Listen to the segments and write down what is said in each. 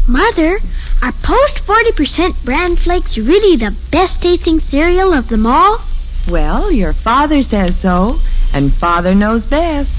Mother, are Post 40% bran flakes really the best tasting cereal of them all? Well, your father says so, and Father knows best.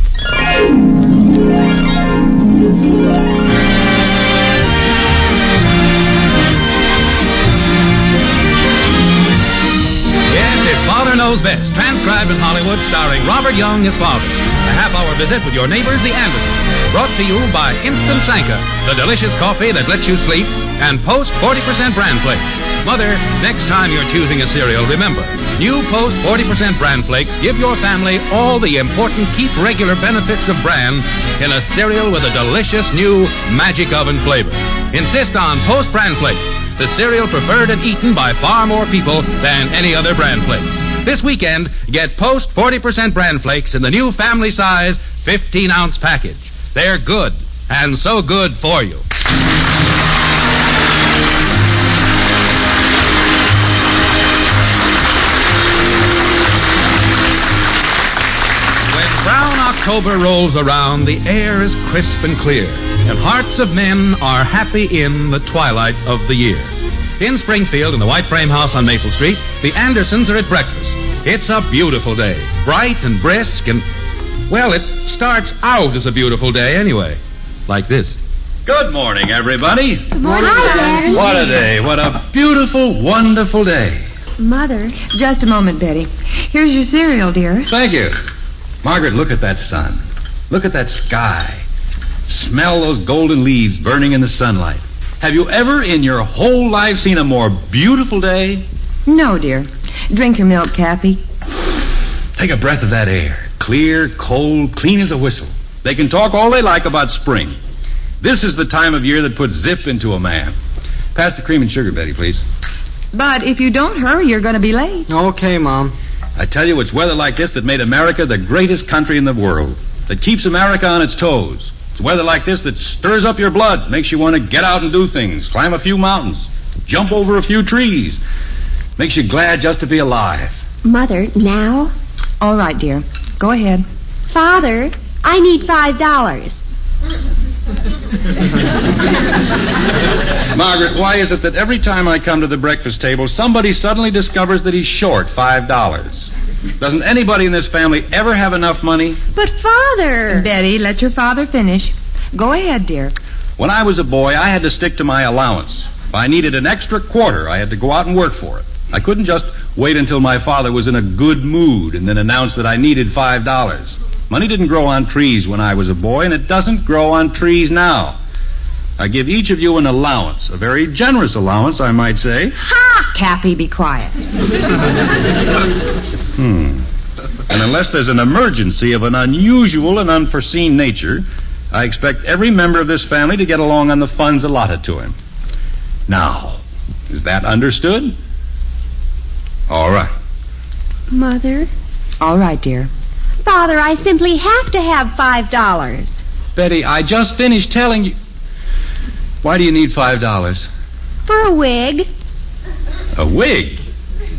Father Knows Best, transcribed in Hollywood, starring Robert Young as Father. A half-hour visit with your neighbors, the Andersons. Brought to you by Instant Sanka, the delicious coffee that lets you sleep, and Post 40% bran flakes. Mother, next time you're choosing a cereal, remember, new Post 40% bran flakes give your family all the important keep regular benefits of bran in a cereal with a delicious new Magic Oven flavor. Insist on Post bran flakes, the cereal preferred and eaten by far more people than any other bran flakes. This weekend, get Post 40% bran flakes in the new family size 15-ounce package. They're good, and so good for you. When brown October rolls around, the air is crisp and clear, and hearts of men are happy in the twilight of the year. In Springfield, in the white frame house on Maple Street, the Andersons are at breakfast. It's a beautiful day, bright and brisk, and, well, it starts out as a beautiful day anyway, like this. Good morning, everybody. Good morning, Daddy. What a day. What a beautiful, wonderful day. Mother. Just a moment, Betty. Here's your cereal, dear. Thank you. Margaret, look at that sun. Look at that sky. Smell those golden leaves burning in the sunlight. Have you ever in your whole life seen a more beautiful day? No, dear. Drink your milk, Kathy. Take a breath of that air. Clear, cold, clean as a whistle. They can talk all they like about spring. This is the time of year that puts zip into a man. Pass the cream and sugar, Betty, please. But if you don't hurry, you're going to be late. Okay, Mom. I tell you, it's weather like this that made America the greatest country in the world, that keeps America on its toes. It's weather like this that stirs up your blood, makes you want to get out and do things, climb a few mountains, jump over a few trees. Makes you glad just to be alive. Mother, now? All right, dear. Go ahead. Father, I need $5. Margaret, why is it that every time I come to the breakfast table, somebody suddenly discovers that he's short $5? Doesn't anybody in this family ever have enough money? But, Father... Betty, let your father finish. Go ahead, dear. When I was a boy, I had to stick to my allowance. If I needed an extra quarter, I had to go out and work for it. I couldn't just wait until my father was in a good mood and then announce that I needed $5. Money didn't grow on trees when I was a boy, and it doesn't grow on trees now. I give each of you an allowance, a very generous allowance, I might say. Ha! Kathy, be quiet. And unless there's an emergency of an unusual and unforeseen nature, I expect every member of this family to get along on the funds allotted to him. Now, is that understood? All right. Mother? All right, dear. Father, I simply have to have $5. Betty, I just finished telling you. Why do you need $5? For a wig. A wig?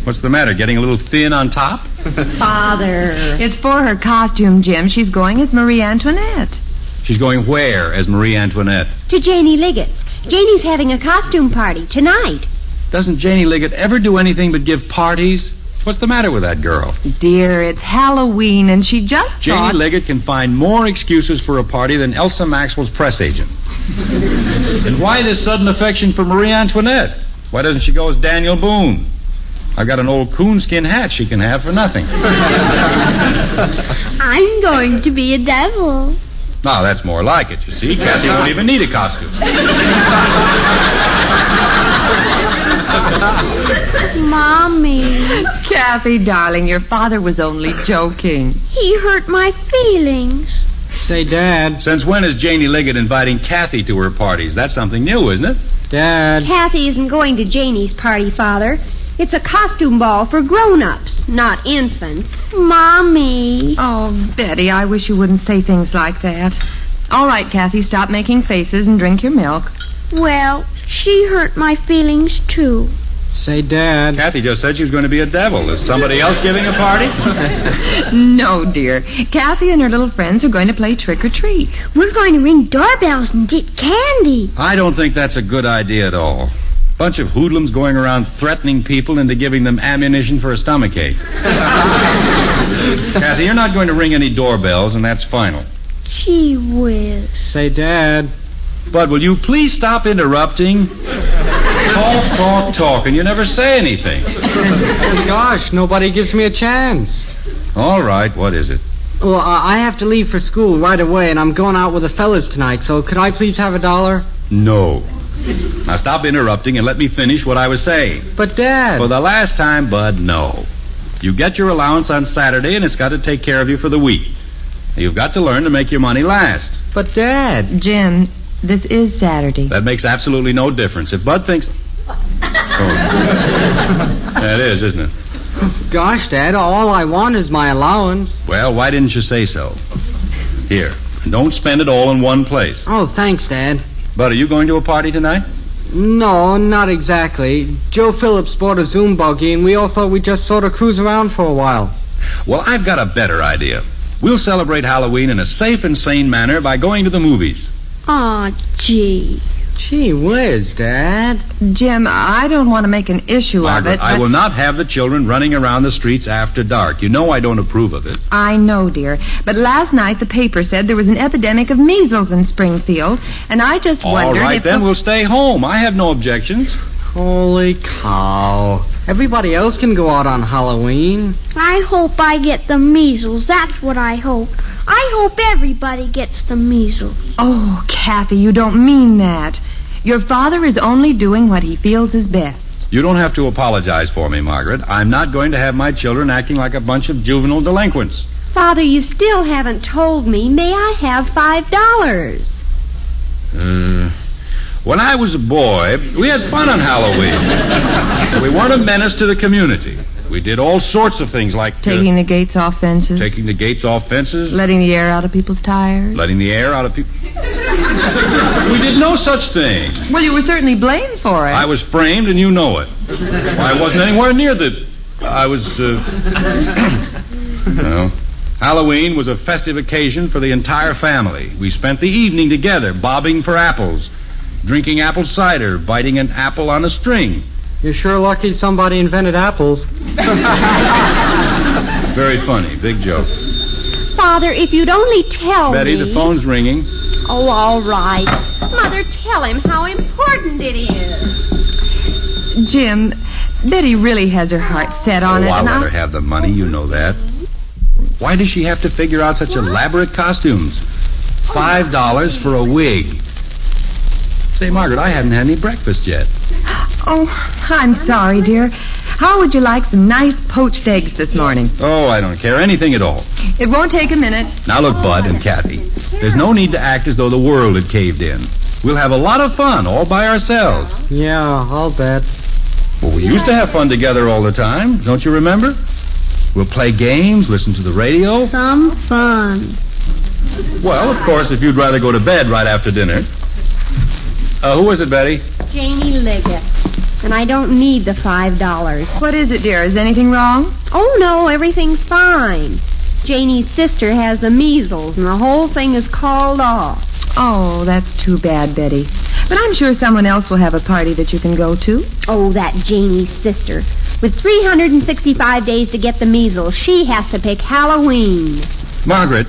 What's the matter, getting a little thin on top? Father. It's for her costume, Jim. She's going as Marie Antoinette. She's going where as Marie Antoinette? To Janie Liggett's. Janie's having a costume party tonight. Doesn't Janie Liggett ever do anything but give parties? What's the matter with that girl? Dear, it's Halloween, and she just Janie Liggett can find more excuses for a party than Elsa Maxwell's press agent. And why this sudden affection for Marie Antoinette? Why doesn't she go as Daniel Boone? I've got an old coonskin hat she can have for nothing. I'm going to be a devil. Now, that's more like it, you see. Kathy won't even need a costume. Mommy. Kathy, darling, your father was only joking. He hurt my feelings. Say, Dad. Since when is Janie Liggett inviting Kathy to her parties? That's something new, isn't it? Dad. Kathy isn't going to Janie's party, Father. It's a costume ball for grown-ups, not infants. Mommy. Oh, Betty, I wish you wouldn't say things like that. All right, Kathy, stop making faces and drink your milk. Well, she hurt my feelings, too. Say, Dad. Kathy just said she was going to be a devil. Is somebody else giving a party? No, dear. Kathy and her little friends are going to play trick or treat. We're going to ring doorbells and get candy. I don't think that's a good idea at all. Bunch of hoodlums going around threatening people into giving them ammunition for a stomachache. Kathy, you're not going to ring any doorbells, and that's final. Gee whiz. Say, Dad. But will you please stop interrupting? Talk, and you never say anything. Gosh, nobody gives me a chance. All right, what is it? Well, I have to leave for school right away, and I'm going out with the fellas tonight, so could I please have $1? No. Now stop interrupting and let me finish what I was saying. But, Dad... For the last time, Bud, no. You get your allowance on Saturday, and it's got to take care of you for the week. You've got to learn to make your money last. But, Dad... Jim, this is Saturday. That makes absolutely no difference. If Bud thinks... That is, isn't it? Gosh, Dad, all I want is my allowance. Well, why didn't you say so? Here, don't spend it all in one place. Oh, thanks, Dad. Bud, are you going to a party tonight? No, not exactly. Joe Phillips bought a Zoom buggy, and we all thought we'd just sort of cruise around for a while. Well, I've got a better idea. We'll celebrate Halloween in a safe and sane manner by going to the movies. Aw, gee. Gee whiz, Dad. Jim, I don't want to make an issue Margaret, of it. I will not have the children running around the streets after dark. You know I don't approve of it. I know, dear. But last night the paper said there was an epidemic of measles in Springfield, and I just wondered All right, if... then we'll stay home. I have no objections. Holy cow. Everybody else can go out on Halloween. I hope I get the measles. That's what I hope. I hope everybody gets the measles. Oh, Kathy, you don't mean that. Your father is only doing what he feels is best. You don't have to apologize for me, Margaret. I'm not going to have my children acting like a bunch of juvenile delinquents. Father, you still haven't told me. May I have $5? When I was a boy, we had fun on Halloween. We weren't a menace to the community. We did all sorts of things like... Taking the gates off fences. Taking the gates off fences. Letting the air out of people's tires. Letting the air out of people... We did no such thing. Well, you were certainly blamed for it. I was framed, and you know it. I wasn't anywhere near the... I was... Well, Halloween was a festive occasion for the entire family. We spent the evening together, bobbing for apples, drinking apple cider, biting an apple on a string. You're sure lucky somebody invented apples. Very funny. Big joke. Father, if you'd only tell Betty, me... the phone's ringing. Oh, all right. Mother, tell him how important it is. Jim, Betty really has her heart set on it. I'll and let her have the money. You know that. Why does she have to figure out such elaborate costumes? $5 for a wig. Say, Margaret, I haven't had any breakfast yet. Oh, I'm sorry, dear. How would you like some nice poached eggs this morning? Oh, I don't care. Anything at all. It won't take a minute. Now look, Bud and Kathy. There's no need to act as though the world had caved in. We'll have a lot of fun all by ourselves. Yeah, I'll bet. Well, we used to have fun together all the time. Don't you remember? We'll play games, listen to the radio. Some fun. Well, of course, if you'd rather go to bed right after dinner. Who is it, Betty? Janie Liggett. And I don't need the $5. What is it, dear? Is anything wrong? Oh, no, everything's fine. Janie's sister has the measles, and the whole thing is called off. Oh, that's too bad, Betty. But I'm sure someone else will have a party that you can go to. Oh, that Janie's sister. With 365 days to get the measles, she has to pick Halloween. Margaret,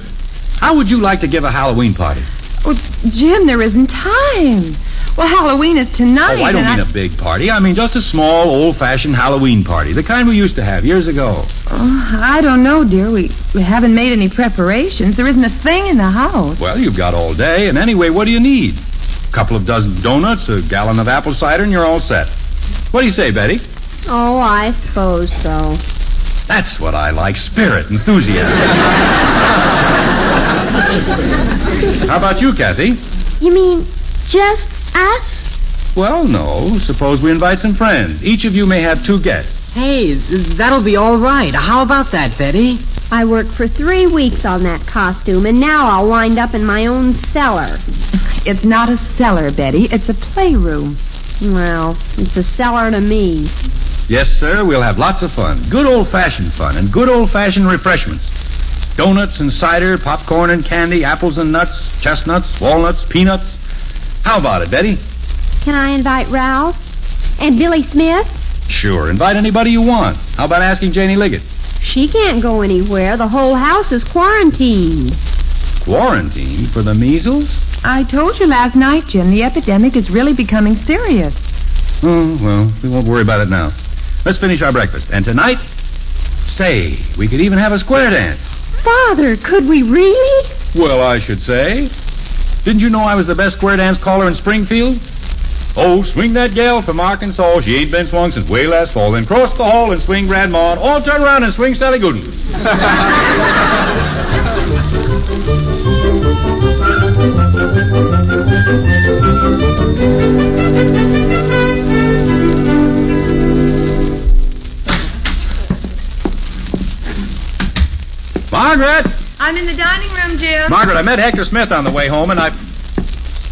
how would you like to give a Halloween party? Oh, Jim, there isn't time. Well, Halloween is tonight. Oh, I don't mean a big party. I mean just a small, old-fashioned Halloween party. The kind we used to have years ago. Oh, I don't know, dear. We haven't made any preparations. There isn't a thing in the house. Well, you've got all day. And anyway, what do you need? A couple of dozen donuts, a gallon of apple cider, and you're all set. What do you say, Betty? Oh, I suppose so. That's what I like. Spirit, enthusiasm. How about you, Kathy? You mean just us? Well, no. Suppose we invite some friends. Each of you may have 2 guests. Hey, that'll be all right. How about that, Betty? I worked for 3 weeks on that costume, and now I'll wind up in my own cellar. It's not a cellar, Betty. It's a playroom. Well, it's a seller to me. Yes, sir, we'll have lots of fun. Good old-fashioned fun and good old-fashioned refreshments. Donuts and cider, popcorn and candy, apples and nuts, chestnuts, walnuts, peanuts. How about it, Betty? Can I invite Ralph? And Billy Smith? Sure, invite anybody you want. How about asking Janie Liggett? She can't go anywhere. The whole house is quarantined. Quarantined for the measles? I told you last night, Jim, the epidemic is really becoming serious. Oh, well, we won't worry about it now. Let's finish our breakfast. And tonight, say, we could even have a square dance. Father, could we really? Well, I should say. Didn't you know I was the best square dance caller in Springfield? Oh, swing that gal from Arkansas. She ain't been swung since way last fall. Then cross the hall and swing Grandma. All turn around and swing Sally Gooden. Margaret! I'm in the dining room, Jim. Margaret, I met Hector Smith on the way home, and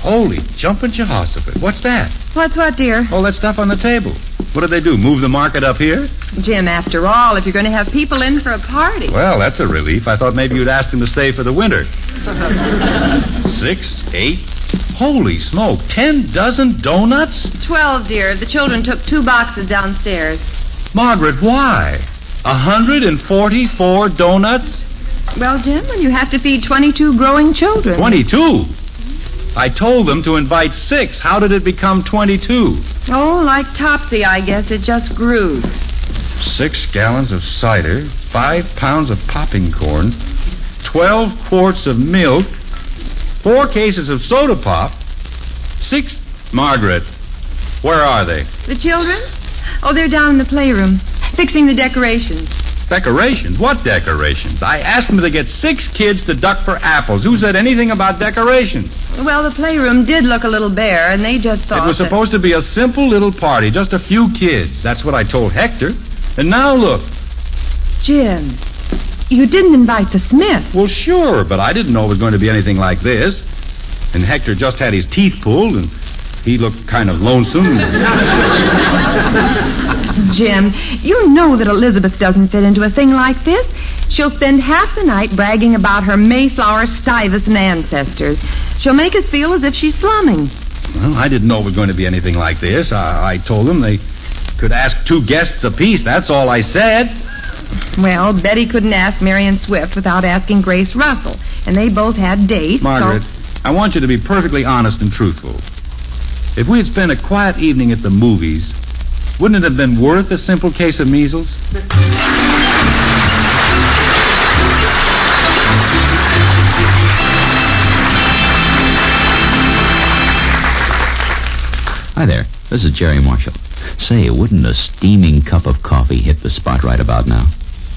Holy jumping Jehoshaphat. What's that? What's what, dear? All that stuff on the table. What did they do, move the market up here? Jim, after all, if you're going to have people in for a party. Well, that's a relief. I thought maybe you'd ask them to stay for the winter. 6, 8... Holy smoke, 10 dozen donuts? 12, dear. The children took 2 boxes downstairs. Margaret, why? 144 donuts? Well, Jim, when you have to feed 22 growing children. 22? I told them to invite 6. How did it become 22? Oh, like Topsy, I guess. It just grew. 6 gallons of cider, 5 pounds of popping corn, 12 quarts of milk, 4 cases of soda pop, 6... Margaret, where are they? The children? Oh, they're down in the playroom, fixing the decorations. Decorations? What decorations? I asked them to get 6 kids to duck for apples. Who said anything about decorations? Well, the playroom did look a little bare, and they just thought it was supposed to be a simple little party, just a few kids. That's what I told Hector. And now look. Jim, you didn't invite the Smiths. Well, sure, but I didn't know it was going to be anything like this. And Hector just had his teeth pulled, and he looked kind of lonesome. Jim, you know that Elizabeth doesn't fit into a thing like this. She'll spend half the night bragging about her Mayflower Stuyvesant ancestors. She'll make us feel as if she's slumming. Well, I didn't know it was going to be anything like this. I told them they could ask 2 guests apiece. That's all I said. Well, Betty couldn't ask Marion Swift without asking Grace Russell, and they both had dates. Margaret, I want you to be perfectly honest and truthful. If we had spent a quiet evening at the movies, wouldn't it have been worth a simple case of measles? Hi there. This is Jerry Marshall. Say, wouldn't a steaming cup of coffee hit the spot right about now?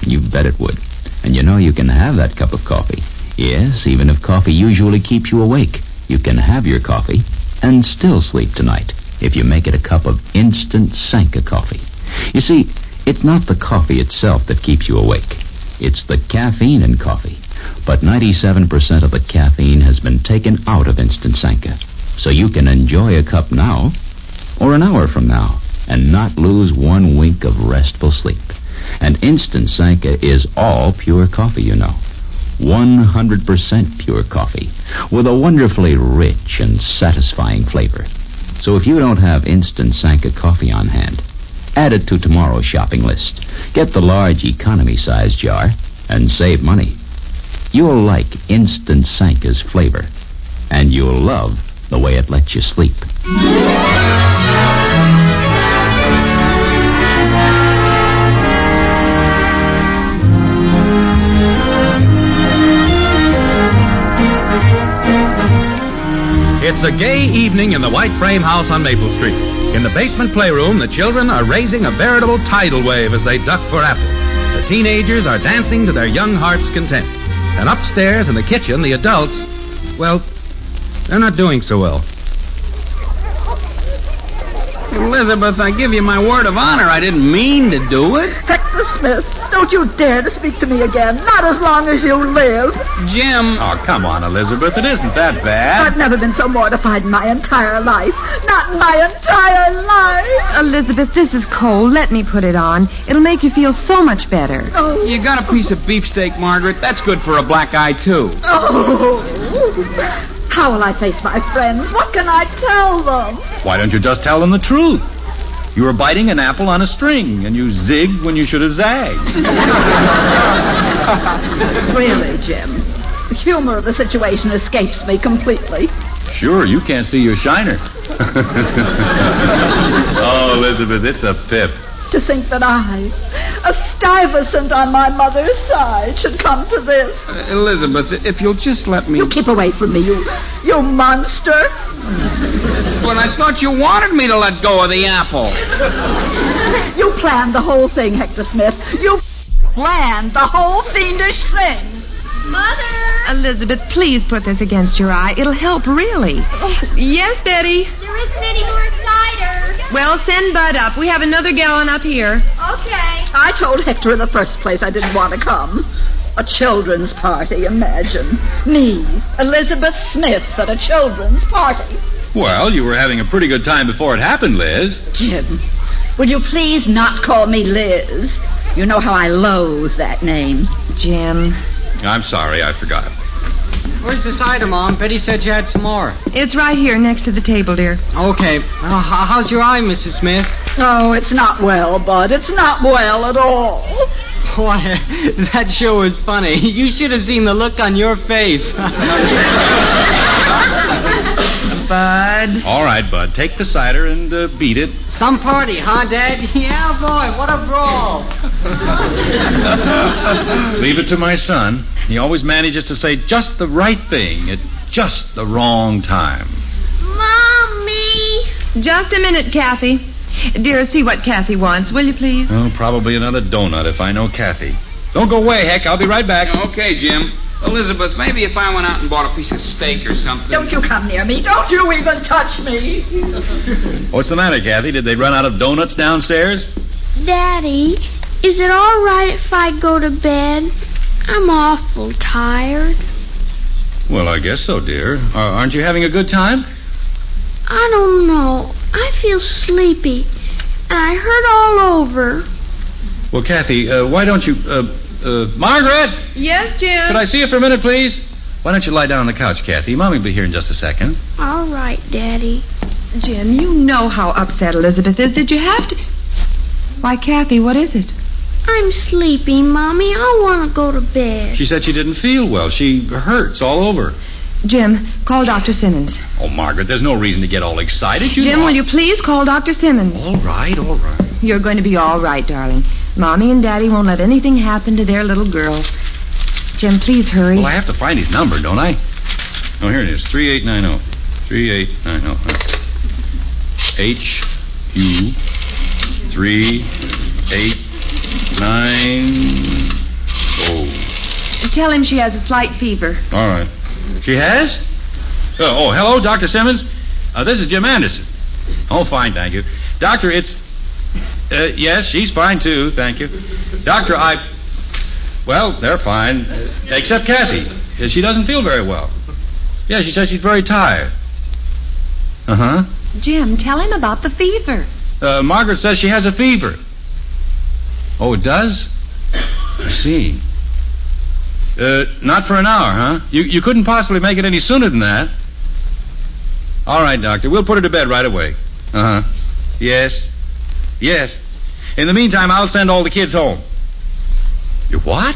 You bet it would. And you know you can have that cup of coffee. Yes, even if coffee usually keeps you awake, you can have your coffee and still sleep tonight if you make it a cup of instant Sanka coffee. You see, it's not the coffee itself that keeps you awake. It's the caffeine in coffee. But 97% of the caffeine has been taken out of instant Sanka. So you can enjoy a cup now or an hour from now and not lose 1 wink of restful sleep. And instant Sanka is all pure coffee, you know. 100% pure coffee with a wonderfully rich and satisfying flavor. So if you don't have instant Sanka coffee on hand, add it to tomorrow's shopping list. Get the large economy-size jar and save money. You'll like instant Sanka's flavor, and you'll love the way it lets you sleep. It's a gay evening in the white frame house on Maple Street. In the basement playroom, the children are raising a veritable tidal wave as they duck for apples. The teenagers are dancing to their young hearts' content. And upstairs in the kitchen, the adults, well, they're not doing so well. Elizabeth, I give you my word of honor. I didn't mean to do it. Hector Smith, don't you dare to speak to me again. Not as long as you live. Jim. Oh, come on, Elizabeth. It isn't that bad. I've never been so mortified in my entire life. Not in my entire life. Elizabeth, this is cold. Let me put it on. It'll make you feel so much better. Oh. You got a piece of beefsteak, Margaret? That's good for a black eye, too. Oh. How will I face my friends? What can I tell them? Why don't you just tell them the truth? You were biting an apple on a string, and you zigged when you should have zagged. Really, Jim, the humor of the situation escapes me completely. Sure, you can't see your shiner. Oh, Elizabeth, it's a pip. To think that I, a Stuyvesant on my mother's side, should come to this. Elizabeth, if you'll just let me... You keep away from me, you monster. Well, I thought you wanted me to let go of the apple. You planned the whole thing, Hector Smith. You planned the whole fiendish thing. Mother! Elizabeth, please put this against your eye. It'll help, really. Yes, Betty? There isn't any more cider. Well, send Bud up. We have another gallon up here. Okay. I told Hector in the first place I didn't want to come. A children's party, imagine. Me, Elizabeth Smith, at a children's party. Well, you were having a pretty good time before it happened, Liz. Jim, will you please not call me Liz? You know how I loathe that name. Jim. I'm sorry, I forgot. Where's the cider, Mom? Betty said you had some more. It's right here next to the table, dear. Okay. How's your eye, Mrs. Smith? Oh, it's not well, Bud. It's not well at all. Why, that show was funny. You should have seen the look on your face. Bud. All right, Bud, take the cider and beat it. Some party, huh, Dad? Yeah, boy, what a brawl. Leave it to my son. He always manages to say just the right thing at just the wrong time. Mommy! Just a minute, Kathy. Dear, see what Kathy wants, will you please? Oh, probably another donut if I know Kathy. Don't go away, Heck. I'll be right back. Okay, Jim. Elizabeth, maybe if I went out and bought a piece of steak or something. Don't you come near me. Don't you even touch me. What's the matter, Kathy? Did they run out of donuts downstairs? Daddy, is it all right if I go to bed? I'm awful tired. Well, I guess so, dear. Aren't you having a good time? I don't know. I feel sleepy, and I hurt all over. Well, Kathy, why don't you... Margaret! Yes, Jim? Could I see you for a minute, please? Why don't you lie down on the couch, Kathy? Mommy will be here in just a second. All right, Daddy. Jim, you know how upset Elizabeth is. Did you have to... Why, Kathy, what is it? I'm sleepy, Mommy. I want to go to bed. She said she didn't feel well. She hurts all over. Jim, call Dr. Simmons. Oh, Margaret, there's no reason to get all excited. Jim, will you please call Dr. Simmons? All right, all right. You're going to be all right, darling. Mommy and Daddy won't let anything happen to their little girl. Jim, please hurry. Well, I have to find his number, don't I? Oh, here it is. 3890. 3890. HU 3890. Tell him she has a slight fever. All right. She has? Oh, hello, Dr. Simmons. This is Jim Anderson. Oh, fine, thank you. Doctor, it's... yes, she's fine, too, thank you. Doctor, well, they're fine. Except Kathy. She doesn't feel very well. Yeah, she says she's very tired. Uh-huh. Jim, tell him about the fever. Margaret says she has a fever. Oh, it does? I see. Not for an hour, huh? You couldn't possibly make it any sooner than that. All right, Doctor. We'll put her to bed right away. Uh-huh. Yes. Yes. In the meantime, I'll send all the kids home. Your what?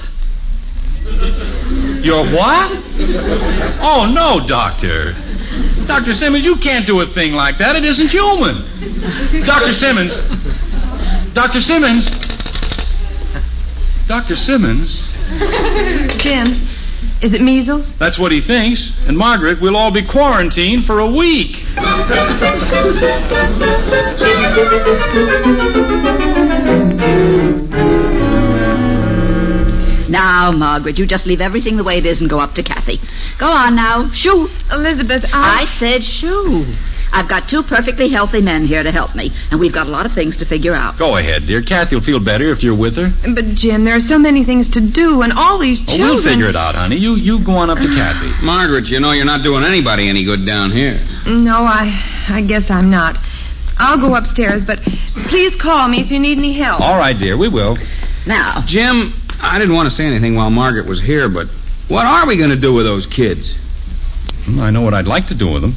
Your what? Oh, no, Doctor. Dr. Simmons, you can't do a thing like that. It isn't human. Dr. Simmons. Dr. Simmons. Dr. Simmons. Jim, is it measles? That's what he thinks. And Margaret, we'll all be quarantined for a week. Now, Margaret, you just leave everything the way it is and go up to Kathy. Go on now. Shoo. Elizabeth, I said shoo. I've got 2 perfectly healthy men here to help me, and we've got a lot of things to figure out. Go ahead, dear. Kathy will feel better if you're with her. But, Jim, there are so many things to do, and all these children... We'll figure it out, honey. You go on up to Kathy. Margaret, you know you're not doing anybody any good down here. No, I guess I'm not. I'll go upstairs, but please call me if you need any help. All right, dear. We will. Now, Jim, I didn't want to say anything while Margaret was here, but what are we going to do with those kids? I know what I'd like to do with them.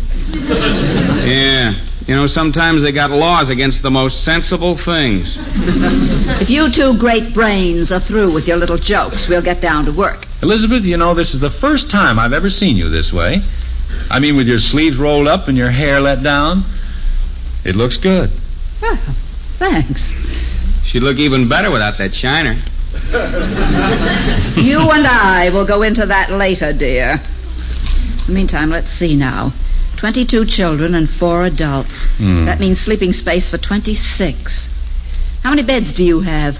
Yeah. You know, sometimes they got laws against the most sensible things. if you 2 great brains are through with your little jokes, we'll get down to work. Elizabeth, you know, this is the first time I've ever seen you this way. I mean, with your sleeves rolled up and your hair let down. It looks good. Oh, thanks. She'd look even better without that shiner. You and I will go into that later, dear. In the meantime, let's see now. 22 children and 4 adults. That means sleeping space for 26. How many beds do you have?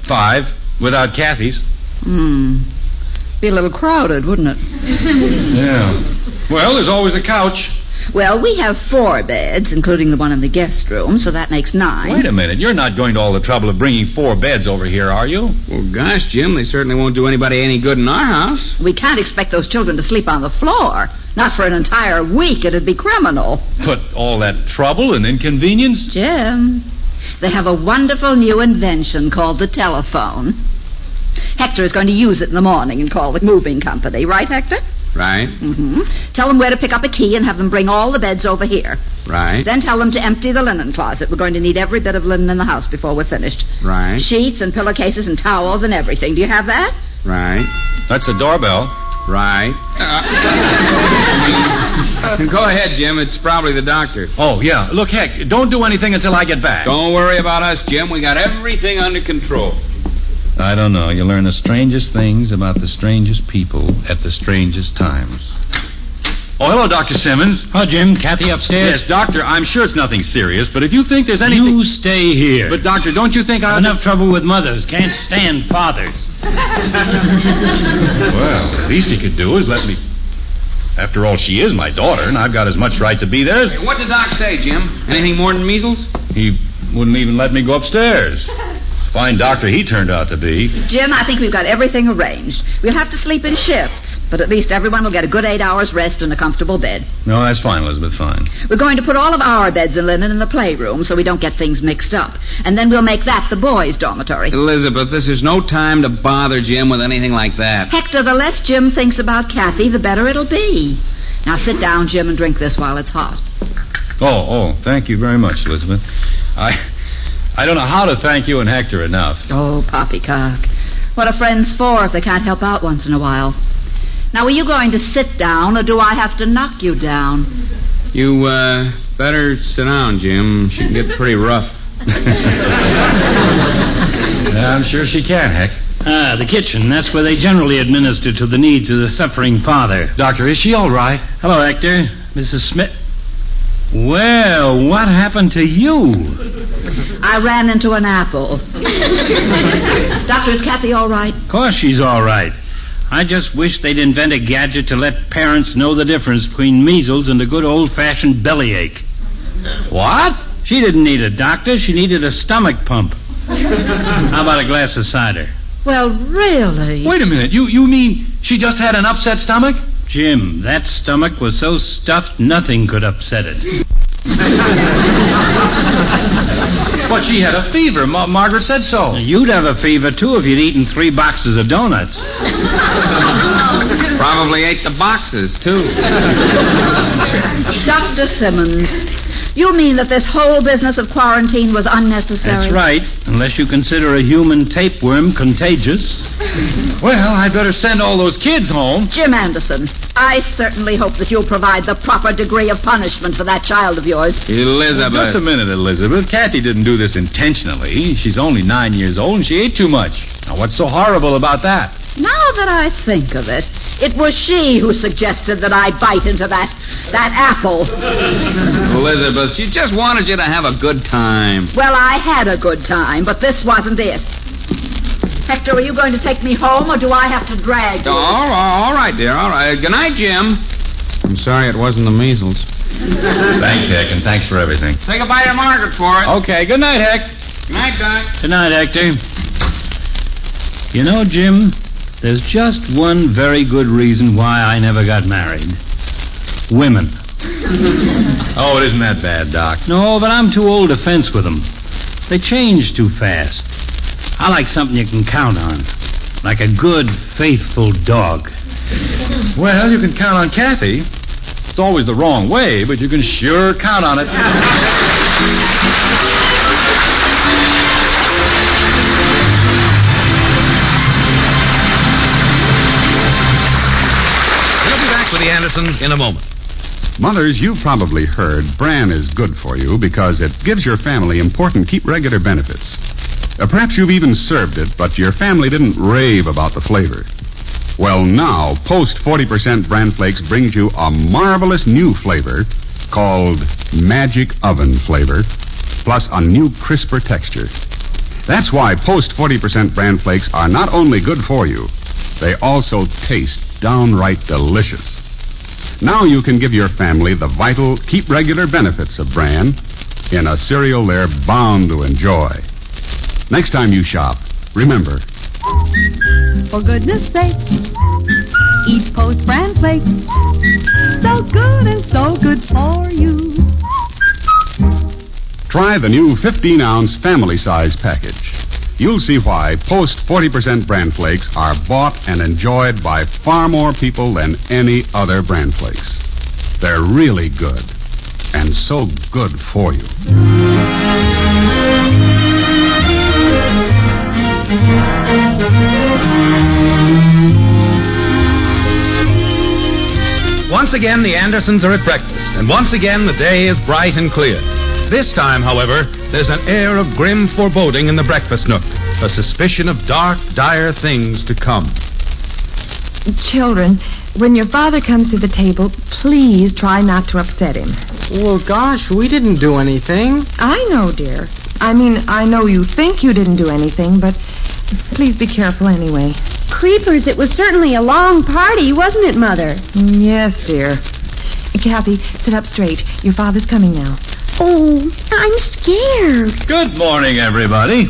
5, without Kathy's. Be a little crowded, wouldn't it? Yeah. Well, there's always a couch. Well, we have 4 beds, including the one in the guest room, so that makes 9. Wait a minute. You're not going to all the trouble of bringing 4 beds over here, are you? Well, gosh, Jim, they certainly won't do anybody any good in our house. We can't expect those children to sleep on the floor. Not for an entire week. It'd be criminal. But all that trouble and inconvenience? Jim, they have a wonderful new invention called the telephone. Hector is going to use it in the morning and call the moving company. Right, Hector? Right. Tell them where to pick up a key and have them bring all the beds over here. Right. Then tell them to empty the linen closet. We're going to need every bit of linen in the house before we're finished. Right. Sheets and pillowcases and towels and everything. Do you have that? Right. That's the doorbell. Right. Go ahead, Jim. It's probably the doctor. Oh, yeah. Look, Heck, don't do anything until I get back. Don't worry about us, Jim. We got everything under control. I don't know. You learn the strangest things about the strangest people at the strangest times. Oh, hello, Dr. Simmons. Oh, Jim, Kathy upstairs? Yes, Doctor, I'm sure it's nothing serious, but if you think there's anything... You stay here. But, Doctor, don't you think I... Enough trouble with mothers. Can't stand fathers. Well, the least he could do is let me... After all, she is my daughter, and I've got as much right to be there as... Hey, what did Doc say, Jim? Anything more than measles? He wouldn't even let me go upstairs. Fine doctor he turned out to be. Jim, I think we've got everything arranged. We'll have to sleep in shifts, but at least everyone will get a good 8 hours rest in a comfortable bed. No, that's fine, Elizabeth, fine. We're going to put all of our beds and linen in the playroom so we don't get things mixed up. And then we'll make that the boys' dormitory. Elizabeth, this is no time to bother Jim with anything like that. Hector, the less Jim thinks about Kathy, the better it'll be. Now sit down, Jim, and drink this while it's hot. Oh, thank you very much, Elizabeth. I don't know how to thank you and Hector enough. Oh, poppycock. What are friends for if they can't help out once in a while? Now, are you going to sit down, or do I have to knock you down? You, better sit down, Jim. She can get pretty rough. Yeah, I'm sure she can, Heck. The kitchen. That's where they generally administer to the needs of the suffering father. Doctor, is she all right? Hello, Hector. Mrs. Smith. Well, what happened to you? I ran into an apple. Doctor, is Kathy all right? Of course she's all right. I just wish they'd invent a gadget to let parents know the difference between measles and a good old-fashioned bellyache. What? She didn't need a doctor. She needed a stomach pump. How about a glass of cider? Well, really? Wait a minute. You mean she just had an upset stomach? Jim, that stomach was so stuffed nothing could upset it. But she had a fever. Margaret said so. You'd have a fever, too, if you'd eaten 3 boxes of donuts. Probably ate the boxes, too. Dr. Simmons, you mean that this whole business of quarantine was unnecessary? That's right, unless you consider a human tapeworm contagious. Well, I'd better send all those kids home. Jim Anderson, I certainly hope that you'll provide the proper degree of punishment for that child of yours. Elizabeth. Just a minute, Elizabeth. Kathy didn't do this intentionally. She's only 9 years old and she ate too much. Now, what's so horrible about that? Now that I think of it, it was she who suggested that I bite into that apple. Elizabeth, she just wanted you to have a good time. Well, I had a good time, but this wasn't it. Hector, are you going to take me home, or do I have to drag you? All right, dear, all right. Good night, Jim. I'm sorry it wasn't the measles. Thanks, Hick, and thanks for everything. Say goodbye to Margaret for us. Okay, good night, Hick. Good night, Doc. Good night, Hector. You know, Jim, there's just one very good reason why I never got married. Women. Oh, it isn't that bad, Doc. No, but I'm too old to fence with them. They change too fast. I like something you can count on. Like a good, faithful dog. Well, you can count on Kathy. It's always the wrong way, but you can sure count on it. We'll be back with the Andersons in a moment. Mothers, you've probably heard Bran is good for you because it gives your family important keep regular benefits. Perhaps you've even served it, but your family didn't rave about the flavor. Well, now, Post 40% Bran Flakes brings you a marvelous new flavor called Magic Oven Flavor, plus a new crisper texture. That's why Post 40% Bran Flakes are not only good for you, they also taste downright delicious. Now you can give your family the vital, keep regular benefits of Bran in a cereal they're bound to enjoy. Next time you shop, remember, For goodness sake, eat Post Bran Flakes. So good and so good for you. try the new 15-ounce family-size package. You'll see why Post 40% Bran Flakes are bought and enjoyed by far more people than any other Bran Flakes. They're really good, and so good for you. Once again, the Andersons are at breakfast, and once again, the day is bright and clear. This time, however, there's an air of grim foreboding in the breakfast nook, a suspicion of dark, dire things to come. Children, when your father comes to the table, please try not to upset him. Well, gosh, we didn't do anything. I know, dear. I mean, I know you think you didn't do anything, but please be careful anyway. Creepers, it was certainly a long party, wasn't it, Mother? Yes, dear. Kathy, sit up straight. Your father's coming now. Oh, I'm scared. Good morning, everybody.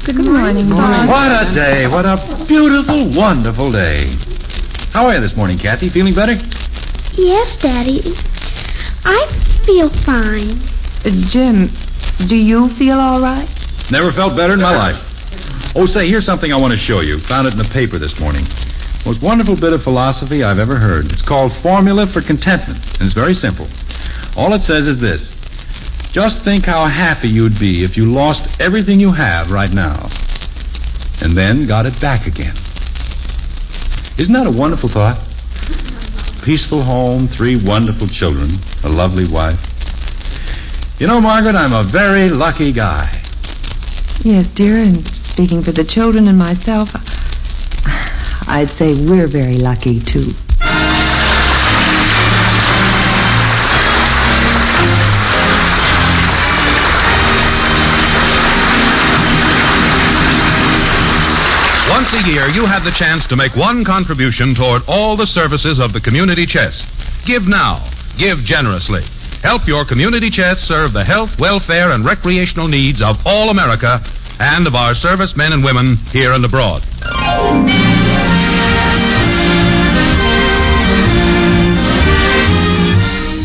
Good morning, Bob. What a day. What a beautiful, wonderful day. How are you this morning, Kathy? Feeling better? Yes, Daddy. I feel fine. Jim, do you feel all right? Never felt better in my life. Oh, say, here's something I want to show you. Found it in the paper this morning. Most wonderful bit of philosophy I've ever heard. It's called Formula for Contentment, and it's very simple. All it says is this. Just think how happy you'd be if you lost everything you have right now and then got it back again. Isn't that a wonderful thought? Peaceful home, 3 wonderful children, a lovely wife. You know, Margaret, I'm a very lucky guy. Yes, dear, and speaking for the children and myself, I'd say we're very lucky, too. Once a year, you have the chance to make one contribution toward all the services of the community chest. Give now. Give generously. Help your community chest serve the health, welfare, and recreational needs of all America and of our servicemen and women here and abroad.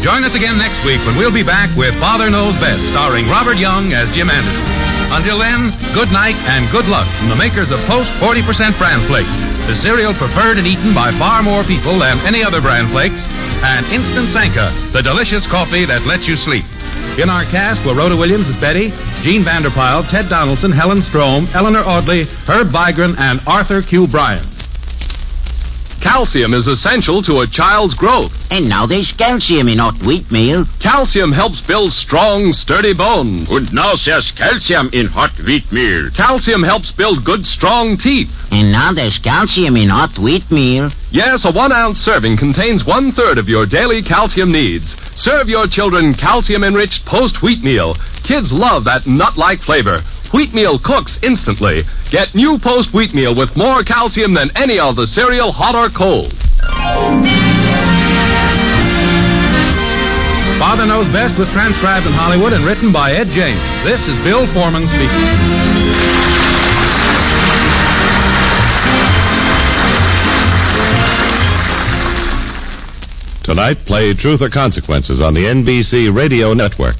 Join us again next week when we'll be back with Father Knows Best, starring Robert Young as Jim Anderson. Until then, good night and good luck from the makers of Post 40% Bran Flakes, the cereal preferred and eaten by far more people than any other Bran Flakes, and Instant Sanka, the delicious coffee that lets you sleep. In our cast were Rhoda Williams as Betty, Jean Vander Pyl, Ted Donaldson, Helen Strome, Eleanor Audley, Herb Vigran, and Arthur Q. Bryan. Calcium is essential to a child's growth. And now there's calcium in hot wheat meal. Calcium helps build strong, sturdy bones. And now there's calcium in hot wheat meal. Calcium helps build good, strong teeth. And now there's calcium in hot wheat meal. Yes, a 1-ounce serving contains 1/3 of your daily calcium needs. Serve your children calcium-enriched Post wheat meal. Kids love that nut-like flavor. Wheat meal cooks instantly. Get new Post wheat meal with more calcium than any other cereal, hot or cold. Knows Best was transcribed in Hollywood and written by Ed James. This is Bill Foreman speaking. Tonight, play Truth or Consequences on the NBC Radio Network.